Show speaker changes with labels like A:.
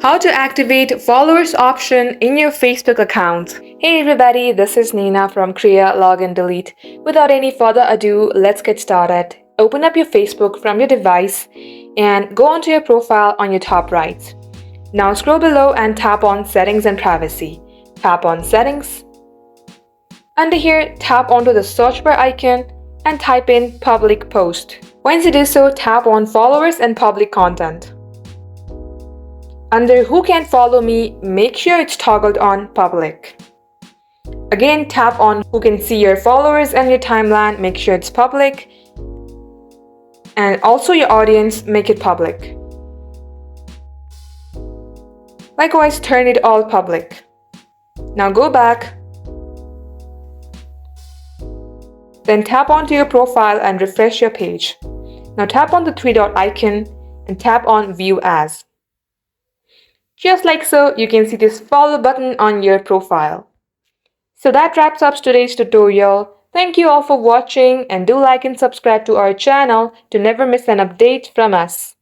A: How to activate followers option in your Facebook account. Hey everybody, this is Nina from Kriya Login Delete. Without any further ado, let's get started. Open up your Facebook from your device and go onto your profile on your top right. Now scroll below and tap on Settings and Privacy. Tap on Settings. Under here, tap onto the search bar icon and type in Public Post. Once you do so, tap on Followers and Public Content. Under Who Can Follow Me, make sure it's toggled on Public. Again, tap on Who Can See Your Followers and your timeline, make sure it's public. And also your audience, make it public. Likewise, turn it all public. Now go back. Then tap onto your profile and refresh your page. Now tap on the three-dot icon and tap on View As. Just like so, you can see this follow button on your profile. So that wraps up today's tutorial. Thank you all for watching and do like and subscribe to our channel to never miss an update from us.